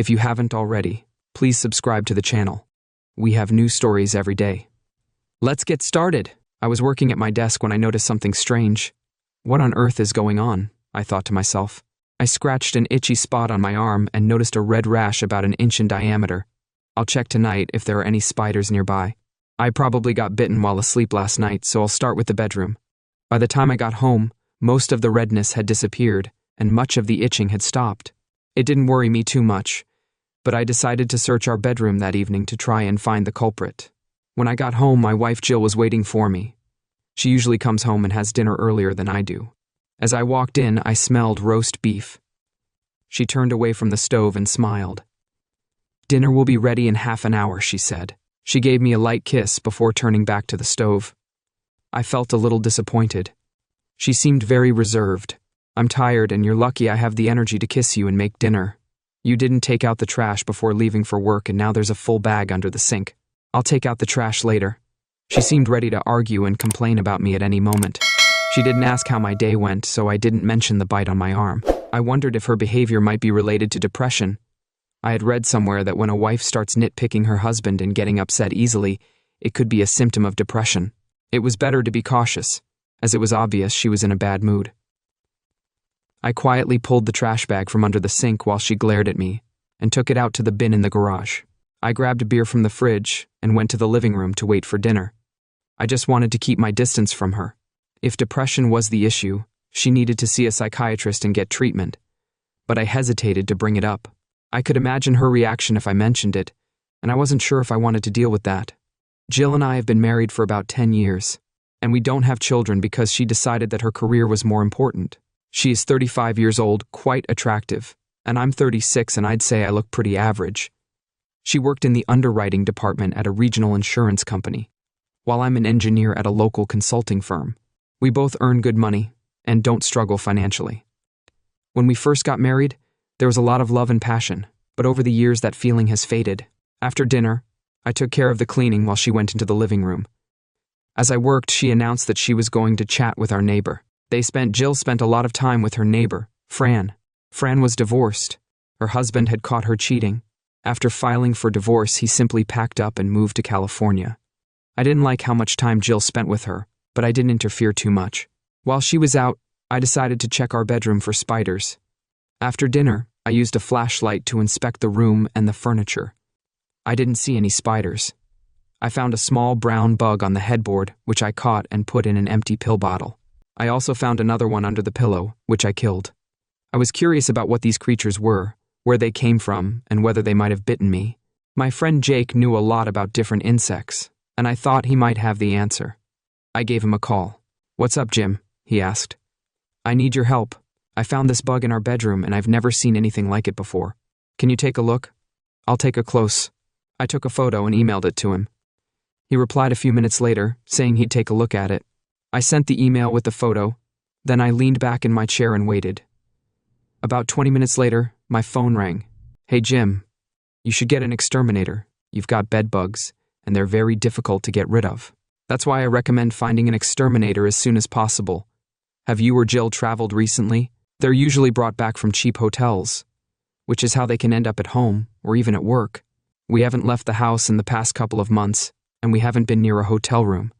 If you haven't already, please subscribe to the channel. We have new stories every day. Let's get started. I was working at my desk when I noticed something strange. What on earth is going on? I thought to myself. I scratched an itchy spot on my arm and noticed a red rash about an inch in diameter. I'll check tonight if there are any spiders nearby. I probably got bitten while asleep last night, so I'll start with the bedroom. By the time I got home, most of the redness had disappeared, and much of the itching had stopped. It didn't worry me too much, but I decided to search our bedroom that evening to try and find the culprit. When I got home, my wife Jill was waiting for me. She usually comes home and has dinner earlier than I do. As I walked in, I smelled roast beef. She turned away from the stove and smiled. "Dinner will be ready in half an hour," she said. She gave me a light kiss before turning back to the stove. I felt a little disappointed. She seemed very reserved. "I'm tired and you're lucky I have the energy to kiss you and make dinner. You didn't take out the trash before leaving for work and now there's a full bag under the sink. I'll take out the trash later." She seemed ready to argue and complain about me at any moment. She didn't ask how my day went, so I didn't mention the bite on my arm. I wondered if her behavior might be related to depression. I had read somewhere that when a wife starts nitpicking her husband and getting upset easily, it could be a symptom of depression. It was better to be cautious, as it was obvious she was in a bad mood. I quietly pulled the trash bag from under the sink while she glared at me, and took it out to the bin in the garage. I grabbed a beer from the fridge and went to the living room to wait for dinner. I just wanted to keep my distance from her. If depression was the issue, she needed to see a psychiatrist and get treatment, but I hesitated to bring it up. I could imagine her reaction if I mentioned it, and I wasn't sure if I wanted to deal with that. Jill and I have been married for about 10 years, and we don't have children because she decided that her career was more important. She is 35 years old, quite attractive, and I'm 36 and I'd say I look pretty average. She worked in the underwriting department at a regional insurance company, while I'm an engineer at a local consulting firm. We both earn good money and don't struggle financially. When we first got married, there was a lot of love and passion, but over the years that feeling has faded. After dinner, I took care of the cleaning while she went into the living room. As I worked, she announced that she was going to chat with our neighbor. Jill spent a lot of time with her neighbor, Fran. Fran was divorced. Her husband had caught her cheating. After filing for divorce, he simply packed up and moved to California. I didn't like how much time Jill spent with her, but I didn't interfere too much. While she was out, I decided to check our bedroom for spiders. After dinner, I used a flashlight to inspect the room and the furniture. I didn't see any spiders. I found a small brown bug on the headboard, which I caught and put in an empty pill bottle. I also found another one under the pillow, which I killed. I was curious about what these creatures were, where they came from, and whether they might have bitten me. My friend Jake knew a lot about different insects, and I thought he might have the answer. I gave him a call. "What's up, Jim?" he asked. "I need your help. I found this bug in our bedroom and I've never seen anything like it before. Can you take a look?" "I'll take a close." I took a photo and emailed it to him. He replied a few minutes later, saying he'd take a look at it. I sent the email with the photo, then I leaned back in my chair and waited. About 20 minutes later, my phone rang. "Hey Jim, you should get an exterminator. You've got bedbugs, and they're very difficult to get rid of. That's why I recommend finding an exterminator as soon as possible. Have you or Jill traveled recently? They're usually brought back from cheap hotels, which is how they can end up at home or even at work. We haven't left the house in the past couple of months, and we haven't been near a hotel room.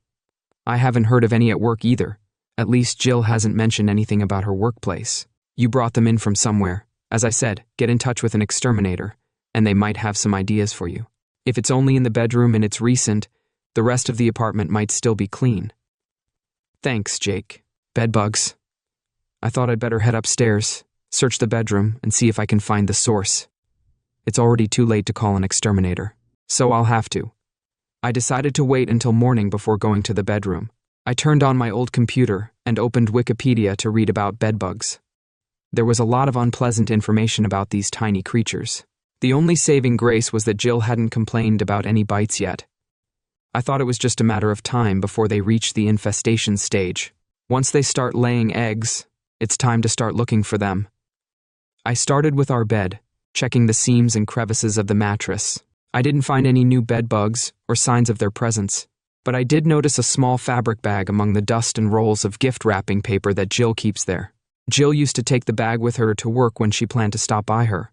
I haven't heard of any at work either. At least Jill hasn't mentioned anything about her workplace. You brought them in from somewhere. As I said, get in touch with an exterminator, and they might have some ideas for you. If it's only in the bedroom and it's recent, the rest of the apartment might still be clean. Thanks, Jake. Bedbugs. I thought I'd better head upstairs, search the bedroom, and see if I can find the source. It's already too late to call an exterminator, so I'll have to. I decided to wait until morning before going to the bedroom. I turned on my old computer and opened Wikipedia to read about bedbugs. There was a lot of unpleasant information about these tiny creatures. The only saving grace was that Jill hadn't complained about any bites yet. I thought it was just a matter of time before they reached the infestation stage. Once they start laying eggs, it's time to start looking for them. I started with our bed, checking the seams and crevices of the mattress. I didn't find any new bedbugs or signs of their presence, but I did notice a small fabric bag among the dust and rolls of gift wrapping paper that Jill keeps there. Jill used to take the bag with her to work when she planned to stop by her.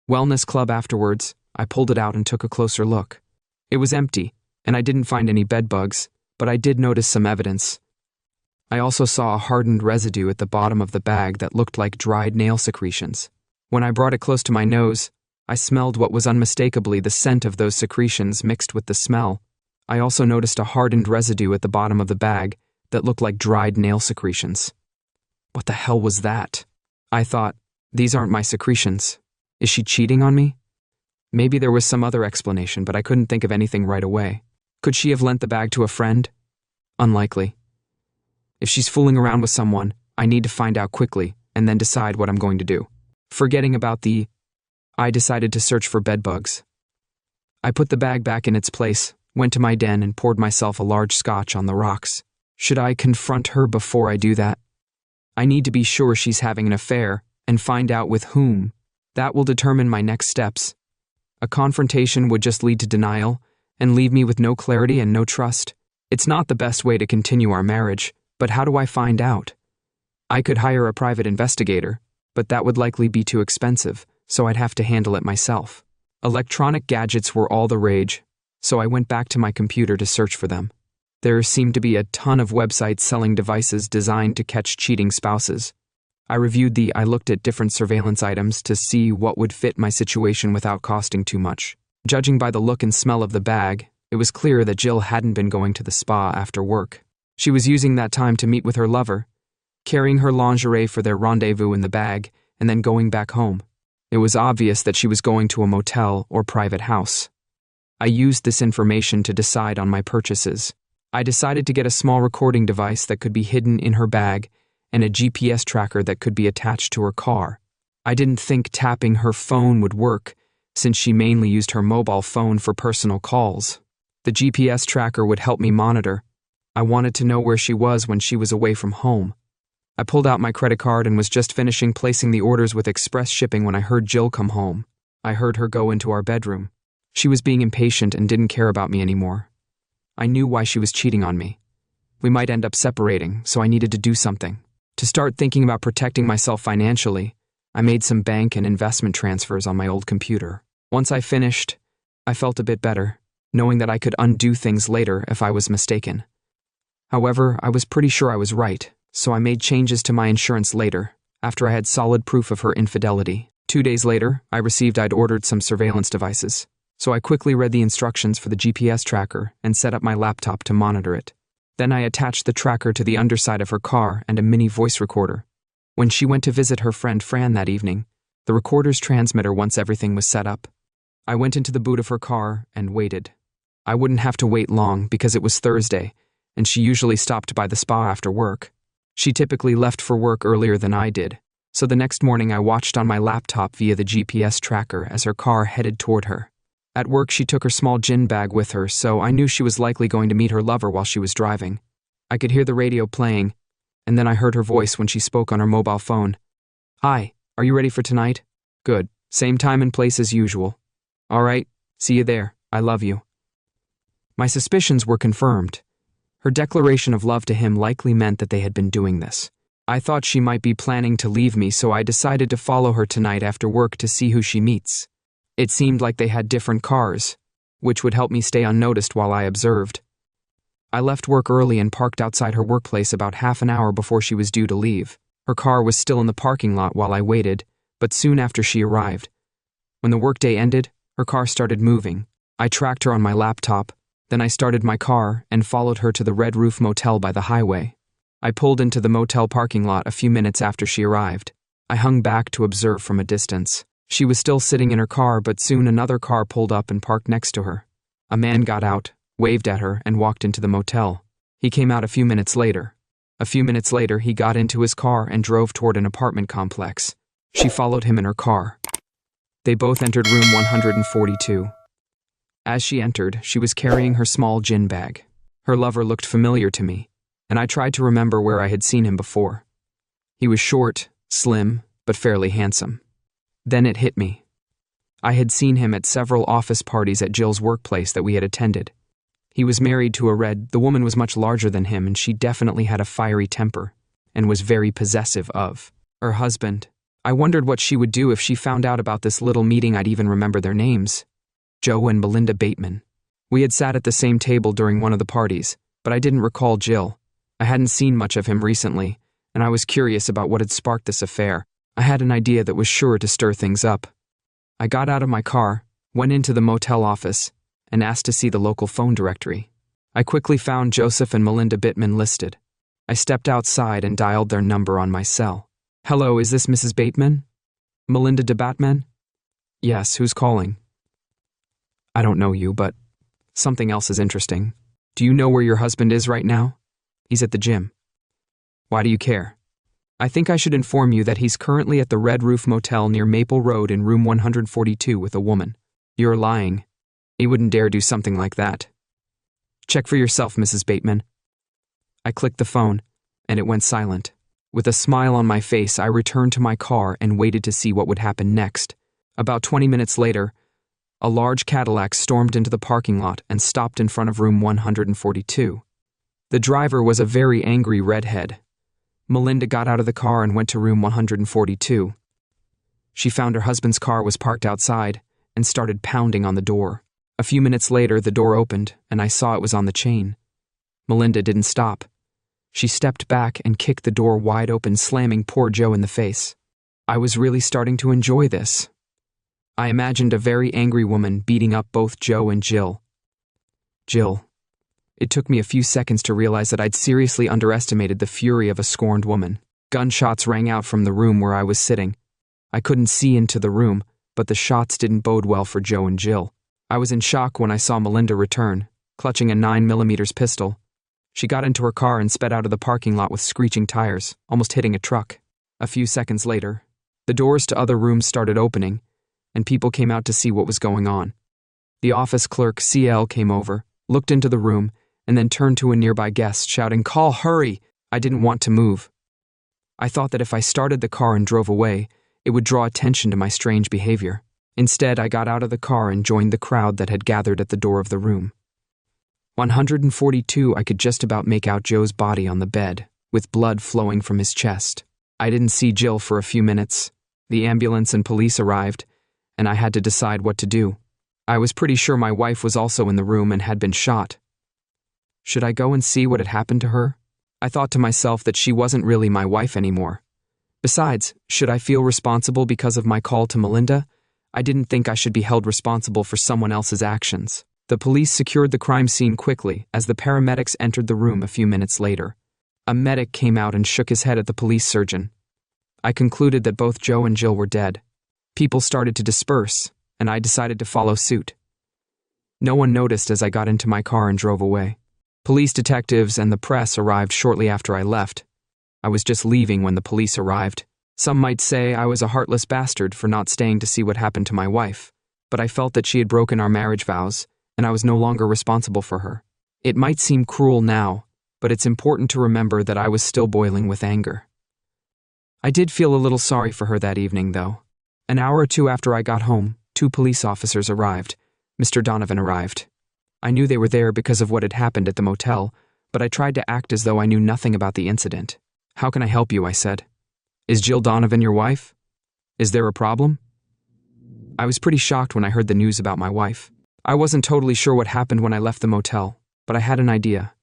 Wellness club afterwards, I pulled it out and took a closer look. It was empty, and I didn't find any bedbugs, but I did notice some evidence. I also saw a hardened residue at the bottom of the bag that looked like dried nail secretions. When I brought it close to my nose, I smelled what was unmistakably the scent of those secretions mixed with the smell. I also noticed a hardened residue at the bottom of the bag that looked like dried nail secretions. What the hell was that? I thought, these aren't my secretions. Is she cheating on me? Maybe there was some other explanation, but I couldn't think of anything right away. Could she have lent the bag to a friend? Unlikely. If she's fooling around with someone, I need to find out quickly and then decide what I'm going to do. Forgetting about I decided to search for bedbugs. I put the bag back in its place, went to my den and poured myself a large scotch on the rocks. Should I confront her before I do that? I need to be sure she's having an affair and find out with whom. That will determine my next steps. A confrontation would just lead to denial and leave me with no clarity and no trust. It's not the best way to continue our marriage, but how do I find out? I could hire a private investigator, but that would likely be too expensive, so I'd have to handle it myself. Electronic gadgets were all the rage, so I went back to my computer to search for them. There seemed to be a ton of websites selling devices designed to catch cheating spouses. I looked at different surveillance items to see what would fit my situation without costing too much. Judging by the look and smell of the bag, it was clear that Jill hadn't been going to the spa after work. She was using that time to meet with her lover, carrying her lingerie for their rendezvous in the bag, and then going back home. It was obvious that she was going to a motel or private house. I used this information to decide on my purchases. I decided to get a small recording device that could be hidden in her bag and a GPS tracker that could be attached to her car. I didn't think tapping her phone would work, since she mainly used her mobile phone for personal calls. The GPS tracker would help me monitor. I wanted to know where she was when she was away from home. I pulled out my credit card and was just finishing placing the orders with express shipping when I heard Jill come home. I heard her go into our bedroom. She was being impatient and didn't care about me anymore. I knew why she was cheating on me. We might end up separating, so I needed to do something. To start thinking about protecting myself financially, I made some bank and investment transfers on my old computer. Once I finished, I felt a bit better, knowing that I could undo things later if I was mistaken. However, I was pretty sure I was right, so I made changes to my insurance later, after I had solid proof of her infidelity. 2 days later, I received I'd ordered some surveillance devices, so I quickly read the instructions for the GPS tracker and set up my laptop to monitor it. Then I attached the tracker to the underside of her car and a mini voice recorder. When she went to visit her friend Fran that evening, the recorder's transmitter once everything was set up. I went into the boot of her car and waited. I wouldn't have to wait long because it was Thursday, and she usually stopped by the spa after work. She typically left for work earlier than I did, so the next morning I watched on my laptop via the GPS tracker as her car headed toward her. At work, she took her small gin bag with her, so I knew she was likely going to meet her lover while she was driving. I could hear the radio playing, and then I heard her voice when she spoke on her mobile phone. "Hi, are you ready for tonight?" "Good. Same time and place as usual." "All right, see you there. I love you." My suspicions were confirmed. Her declaration of love to him likely meant that they had been doing this. I thought she might be planning to leave me, so I decided to follow her tonight after work to see who she meets. It seemed like they had different cars, which would help me stay unnoticed while I observed. I left work early and parked outside her workplace about half an hour before she was due to leave. Her car was still in the parking lot while I waited, but soon after she arrived. When the workday ended, her car started moving. I tracked her on my laptop, then I started my car and followed her to the Red Roof Motel by the highway. I pulled into the motel parking lot a few minutes after she arrived. I hung back to observe from a distance. She was still sitting in her car, but soon another car pulled up and parked next to her. A man got out, waved at her, and walked into the motel. He came out a few minutes later. A few minutes later, he got into his car and drove toward an apartment complex. She followed him in her car. They both entered room 142. As she entered, she was carrying her small gin bag. Her lover looked familiar to me, and I tried to remember where I had seen him before. He was short, slim, but fairly handsome. Then it hit me. I had seen him at several office parties at Jill's workplace that we had attended. He was married to the woman was much larger than him, and she definitely had a fiery temper and was very possessive of her husband. I wondered what she would do if she found out about this little meeting. I'd even remember their names. Joe and Melinda Bateman. We had sat at the same table during one of the parties, but I didn't recall Jill. I hadn't seen much of him recently, and I was curious about what had sparked this affair. I had an idea that was sure to stir things up. I got out of my car, went into the motel office, and asked to see the local phone directory. I quickly found Joseph and Melinda Bateman listed. I stepped outside and dialed their number on my cell. Hello, is this Mrs. Bateman? Melinda de Batman? Yes, who's calling? I don't know you, but something else is interesting. Do you know where your husband is right now? He's at the gym. Why do you care? I think I should inform you that he's currently at the Red Roof Motel near Maple Road in room 142 with a woman. You're lying. He wouldn't dare do something like that. Check for yourself, Mrs. Bateman. I clicked the phone, and it went silent. With a smile on my face, I returned to my car and waited to see what would happen next. About 20 minutes later, a large Cadillac stormed into the parking lot and stopped in front of room 142. The driver was a very angry redhead. Melinda got out of the car and went to room 142. She found her husband's car was parked outside and started pounding on the door. A few minutes later, the door opened, and I saw it was on the chain. Melinda didn't stop. She stepped back and kicked the door wide open, slamming poor Joe in the face. I was really starting to enjoy this. I imagined a very angry woman beating up both Joe and Jill. Jill. It took me a few seconds to realize that I'd seriously underestimated the fury of a scorned woman. Gunshots rang out from the room where I was sitting. I couldn't see into the room, but the shots didn't bode well for Joe and Jill. I was in shock when I saw Melinda return, clutching a 9mm pistol. She got into her car and sped out of the parking lot with screeching tires, almost hitting a truck. A few seconds later, the doors to other rooms started opening, and people came out to see what was going on. The office clerk, CL, came over, looked into the room, and then turned to a nearby guest, shouting, "Call, hurry!" I didn't want to move. I thought that if I started the car and drove away, it would draw attention to my strange behavior. Instead, I got out of the car and joined the crowd that had gathered at the door of the room. 142, I could just about make out Joe's body on the bed, with blood flowing from his chest. I didn't see Jill for a few minutes. The ambulance and police arrived, and I had to decide what to do. I was pretty sure my wife was also in the room and had been shot. Should I go and see what had happened to her? I thought to myself that she wasn't really my wife anymore. Besides, should I feel responsible because of my call to Melinda? I didn't think I should be held responsible for someone else's actions. The police secured the crime scene quickly as the paramedics entered the room a few minutes later. A medic came out and shook his head at the police surgeon. I concluded that both Joe and Jill were dead. People started to disperse, and I decided to follow suit. No one noticed as I got into my car and drove away. Police detectives and the press arrived shortly after I left. I was just leaving when the police arrived. Some might say I was a heartless bastard for not staying to see what happened to my wife, but I felt that she had broken our marriage vows, and I was no longer responsible for her. It might seem cruel now, but it's important to remember that I was still boiling with anger. I did feel a little sorry for her that evening, though. An hour or two after I got home, 2 police officers arrived. Mr. Donovan arrived. I knew they were there because of what had happened at the motel, but I tried to act as though I knew nothing about the incident. "How can I help you?" I said. "Is Jill Donovan your wife? Is there a problem?" I was pretty shocked when I heard the news about my wife. I wasn't totally sure what happened when I left the motel, but I had an idea.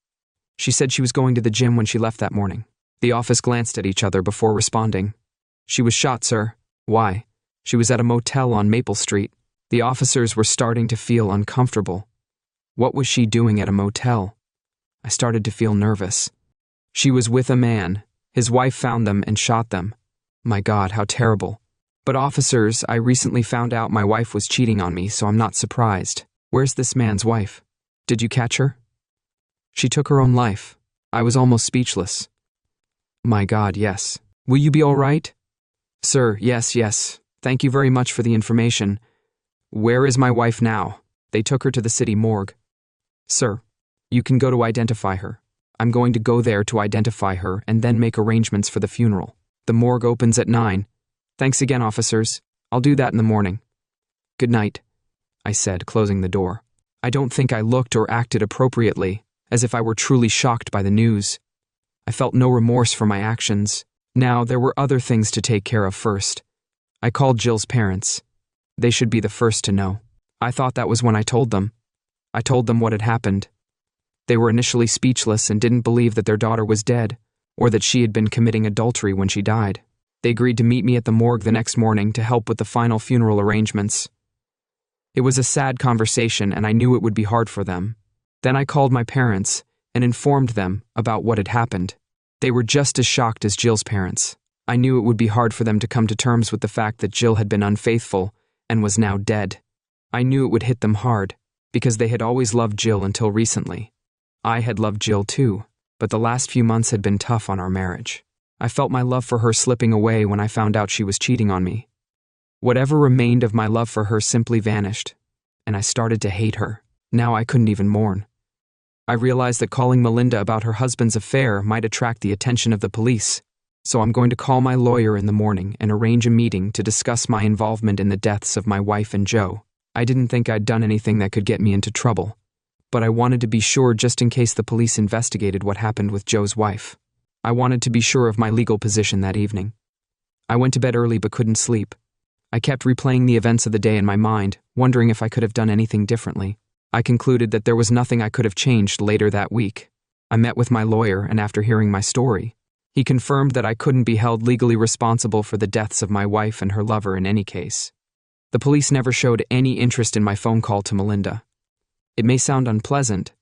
She said she was going to the gym when she left that morning. The office glanced at each other before responding. "She was shot, sir." "Why?" "She was at a motel on Maple Street." The officers were starting to feel uncomfortable. What was she doing at a motel? I started to feel nervous. She was with a man. His wife found them and shot them. My God, how terrible. "But officers, I recently found out my wife was cheating on me, so I'm not surprised. Where's this man's wife? Did you catch her?" "She took her own life." I was almost speechless. "My God, yes. Will you be all right?" "Sir, yes. Thank you very much for the information. Where is my wife now?" "They took her to the city morgue." "Sir, you can go to identify her. I'm going to go there to identify her and then make arrangements for the funeral. The morgue opens at 9. Thanks again, officers. I'll do that in the morning." "Good night," I said, closing the door. I don't think I looked or acted appropriately, as if I were truly shocked by the news. I felt no remorse for my actions. Now, there were other things to take care of first. I called Jill's parents. They should be the first to know. I thought that was when I told them. I told them what had happened. They were initially speechless and didn't believe that their daughter was dead, or that she had been committing adultery when she died. They agreed to meet me at the morgue the next morning to help with the final funeral arrangements. It was a sad conversation, and I knew it would be hard for them. Then I called my parents and informed them about what had happened. They were just as shocked as Jill's parents. I knew it would be hard for them to come to terms with the fact that Jill had been unfaithful and was now dead. I knew it would hit them hard, because they had always loved Jill until recently. I had loved Jill too, but the last few months had been tough on our marriage. I felt my love for her slipping away when I found out she was cheating on me. Whatever remained of my love for her simply vanished, and I started to hate her. Now I couldn't even mourn. I realized that calling Melinda about her husband's affair might attract the attention of the police, so I'm going to call my lawyer in the morning and arrange a meeting to discuss my involvement in the deaths of my wife and Joe. I didn't think I'd done anything that could get me into trouble, but I wanted to be sure just in case the police investigated what happened with Joe's wife. I wanted to be sure of my legal position that evening. I went to bed early but couldn't sleep. I kept replaying the events of the day in my mind, wondering if I could have done anything differently. I concluded that there was nothing I could have changed later that week. I met with my lawyer, and after hearing my story, he confirmed that I couldn't be held legally responsible for the deaths of my wife and her lover in any case. The police never showed any interest in my phone call to Melinda. It may sound unpleasant,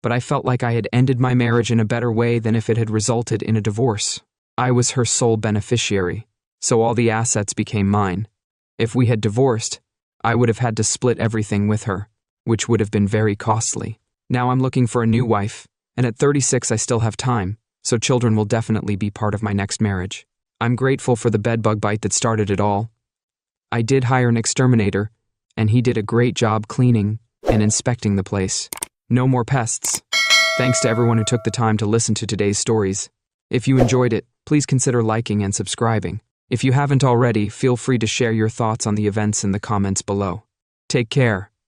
but I felt like I had ended my marriage in a better way than if it had resulted in a divorce. I was her sole beneficiary, so all the assets became mine. If we had divorced, I would have had to split everything with her, which would have been very costly. Now I'm looking for a new wife, and at 36 I still have time, so children will definitely be part of my next marriage. I'm grateful for the bedbug bite that started it all. I did hire an exterminator, and he did a great job cleaning and inspecting the place. No more pests. Thanks to everyone who took the time to listen to today's stories. If you enjoyed it, please consider liking and subscribing. If you haven't already, feel free to share your thoughts on the events in the comments below. Take care.